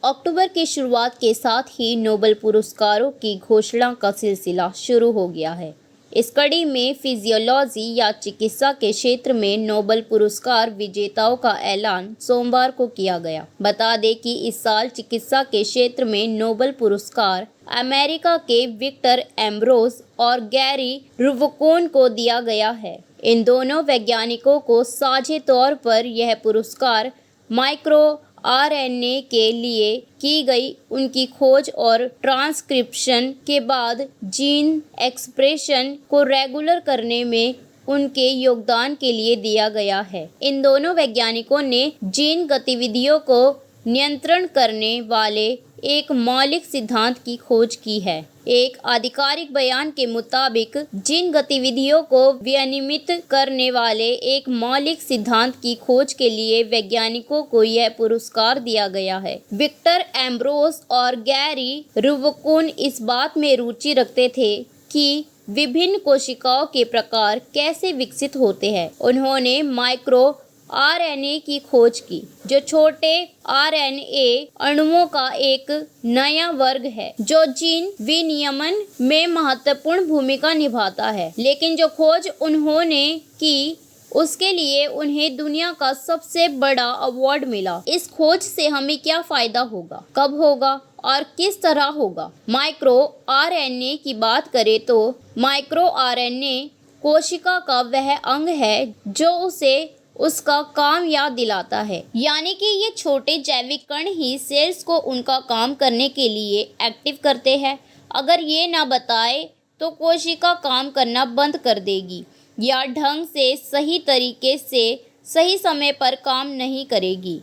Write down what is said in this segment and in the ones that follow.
अक्टूबर की शुरुआत के साथ ही नोबेल पुरस्कारों की घोषणा का सिलसिला शुरू हो गया है। इस कड़ी में फिजियोलॉजी या चिकित्सा के क्षेत्र में नोबेल पुरस्कार विजेताओं का ऐलान सोमवार को किया गया। बता दें कि इस साल चिकित्सा के क्षेत्र में नोबेल पुरस्कार अमेरिका के विक्टर एम्ब्रोस और गैरी रुवकोन को दिया गया है। इन दोनों वैज्ञानिकों को साझे तौर पर यह पुरस्कार माइक्रो आरएनए के लिए की गई उनकी खोज और ट्रांसक्रिप्शन के बाद जीन एक्सप्रेशन को रेगुलर करने में उनके योगदान के लिए दिया गया है। इन दोनों वैज्ञानिकों ने जीन गतिविधियों को नियंत्रण करने वाले एक मौलिक सिद्धांत की खोज की है। एक आधिकारिक बयान के मुताबिक जीन गतिविधियों को विनियमित करने वाले एक मौलिक सिद्धांत की खोज के लिए वैज्ञानिकों को यह पुरस्कार दिया गया है। विक्टर एम्ब्रोस और गैरी रुवकोन इस बात में रुचि रखते थे कि विभिन्न कोशिकाओं के प्रकार कैसे विकसित होते हैं। उन्होंने माइक्रो आरएनए की खोज की, जो छोटे आरएनए अणुओं का एक नया वर्ग है जो जीन विनियमन में महत्वपूर्ण भूमिका निभाता है। लेकिन जो खोज उन्होंने की उसके लिए उन्हें दुनिया का सबसे बड़ा अवार्ड मिला। इस खोज से हमें क्या फायदा होगा, कब होगा और किस तरह होगा? माइक्रो आरएनए की बात करें तो माइक्रो आरएनए कोशिका का वह अंग है जो उसे उसका काम याद दिलाता है। यानी कि ये छोटे जैविक कण ही सेल्स को उनका काम करने के लिए एक्टिव करते हैं। अगर ये ना बताए तो कोशिका काम करना बंद कर देगी या ढंग से सही तरीके से सही समय पर काम नहीं करेगी।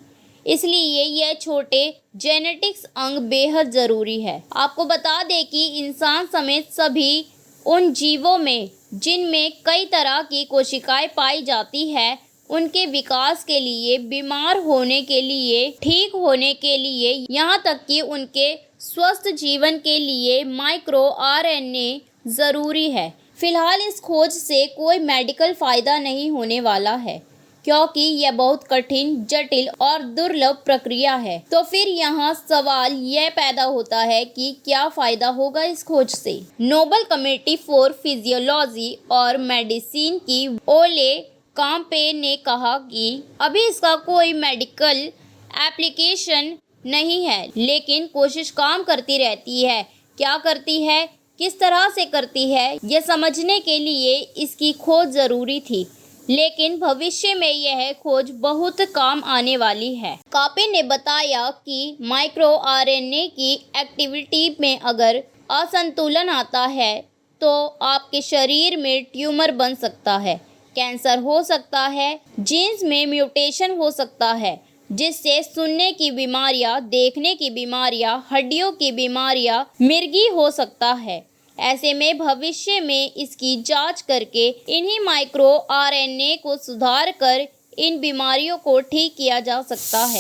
इसलिए यह छोटे जेनेटिक्स अंग बेहद ज़रूरी है। आपको बता दें कि इंसान समेत सभी उन जीवों में जिनमें कई तरह की कोशिकाएं पाई जाती है, उनके विकास के लिए, बीमार होने के लिए, ठीक होने के लिए, यहाँ तक कि उनके स्वस्थ जीवन के लिए माइक्रो आरएनए ज़रूरी है। फिलहाल इस खोज से कोई मेडिकल फ़ायदा नहीं होने वाला है क्योंकि यह बहुत कठिन, जटिल और दुर्लभ प्रक्रिया है। तो फिर यहाँ सवाल यह पैदा होता है कि क्या फ़ायदा होगा इस खोज से? नोबेल कमेटी फॉर फिजियोलॉजी और मेडिसिन की ओले काम्पे ने कहा कि अभी इसका कोई मेडिकल एप्लीकेशन नहीं है, लेकिन कोशिश काम करती रहती है। क्या करती है, किस तरह से करती है, यह समझने के लिए इसकी खोज ज़रूरी थी। लेकिन भविष्य में यह खोज बहुत काम आने वाली है। काम्पे ने बताया कि माइक्रो आरएनए की एक्टिविटी में अगर असंतुलन आता है तो आपके शरीर में ट्यूमर बन सकता है, कैंसर हो सकता है, जीन्स में म्यूटेशन हो सकता है जिससे सुनने की बीमारियां, देखने की बीमारियां, हड्डियों की बीमारियां, मिर्गी हो सकता है। ऐसे में भविष्य में इसकी जांच करके इन्हीं माइक्रो आरएनए को सुधार कर इन बीमारियों को ठीक किया जा सकता है।